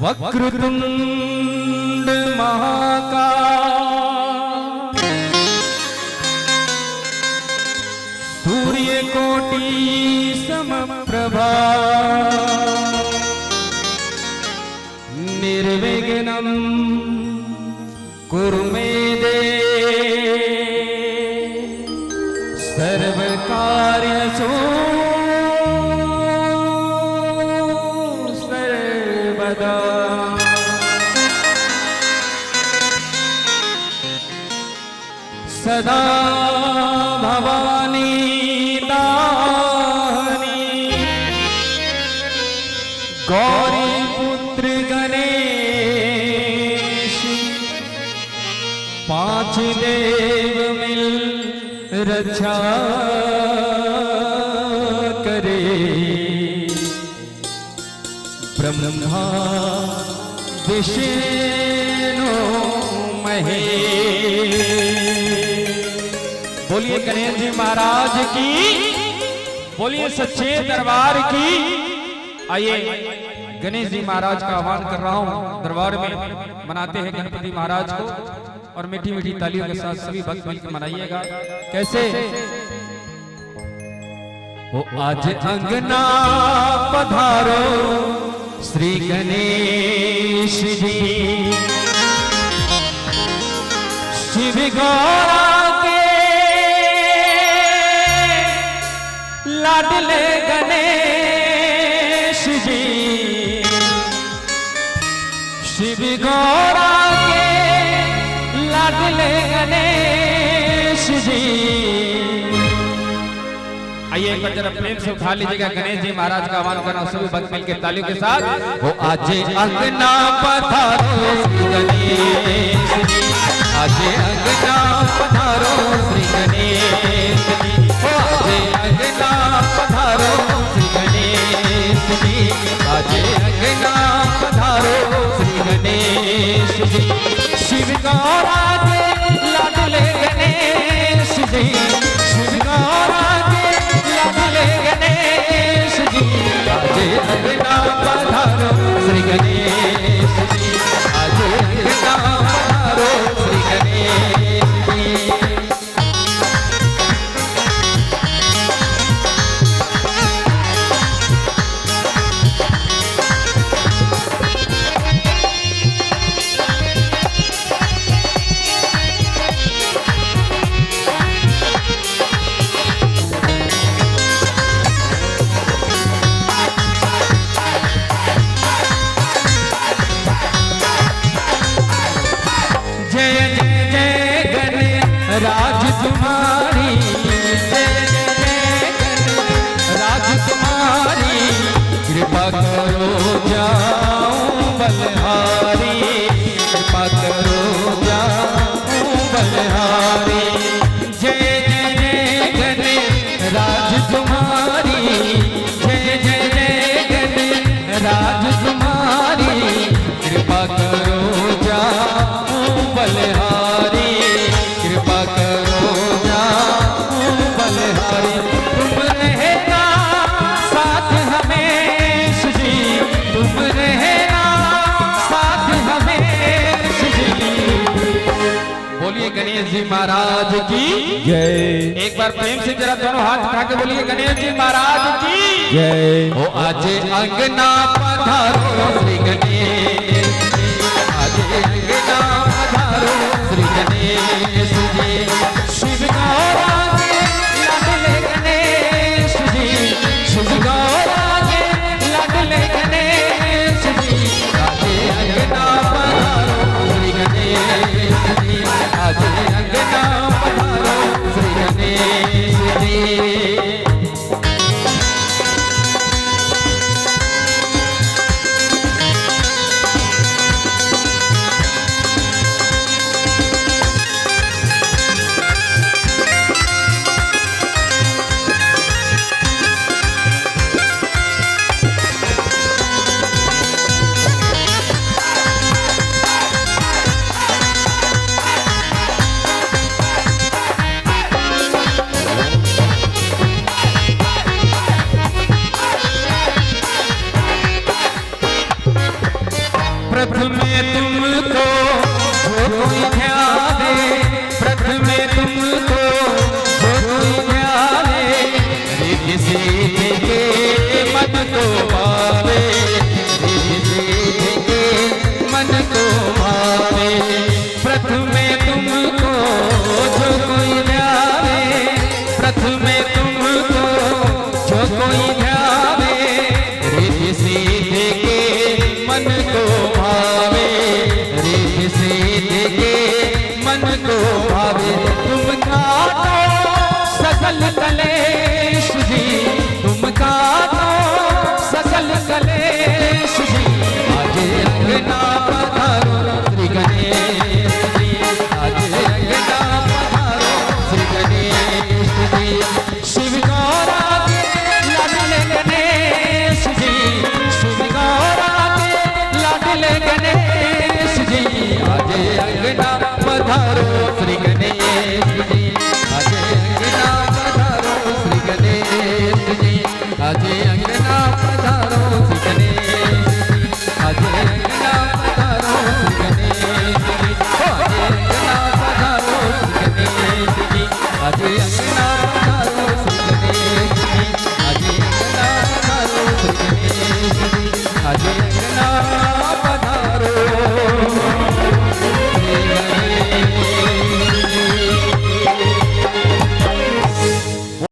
वक्रतुंड महाकाय सूर्यकोटि समप्रभा निर्विघ्नं कुरु मे देव सर्वकार्येषु सर्वदा। सदा भवानी दानी गौरी पुत्र गणेश पांच देव मिल रक्षा करे ब्रह्मा विष्णु महेश। बोलिए गणेश जी महाराज की, बोलिए सच्चे दरबार की। आइए गणेश जी महाराज का आह्वान कर रहा हूं। दरबार में मनाते हैं गणपति महाराज को और मीठी मीठी तालियों के साथ सभी भक्त मिलकर मनाइएगा। कैसे? वो आज अंगना पधारो श्री गणेश जी, शिव गौरा के लाडले गणेश जी, शिव गौरा के लाडले गणेश जी। आइए एक बार जरा प्रेम से उठा लीजिएगा। गणेश जी महाराज का आह्वान करना सभी भक्त मिलकर तालियों के साथ। वो आज अंगना पधारो श्री गणेश जी, आज अंगना पधारो श्री गणेश जी, वो आज अंगना पधारो श्री गणेश जी, आज अंगना पधारो श्री गणेश जी। शिव गौरा के लाडले गणेश जी, शिव गौरा के लाडले गणेश जी, आज अंगना पधारो श्री गणेश जी, आज अंगना पधारो श्री गणेश जी। राज तुम्हारी, जय जय राज तुम्हारी, कृपा करो जाऊं बलहारी, कृपा करो जाऊं बलहारी। जय जय गण राज तुम्हारी, जय जय गण राज तुम्हारी, कृपा करो जाऊं बलहारी, कृपा करो जाऊं बलहारी। तुम रहना साथ हमेश जी, तुम रहना साथ हमेश जी। बोलिए गणेश जी महाराज की जय। एक बार प्रेम से जरा दोनों हाथ उठा के बोलिए गणेश जी महाराज की जय। ओ आज अंगना पधारो श्री गणेश जी, आज अंगना पधारो श्री गणेश जी, शिव गौरा के लाडले गणेश जी, शिव गौरा के लाडले गणेश जी, आज अंगना पधारो श्री गणेश जी, आज अंगना पधारो श्री गणेश जी। प्रथमे तुमको जो कोई ध्याने, प्रथमे तुमको जो कोई ध्याने, रिद्धि सिद्धि के मन को पावे।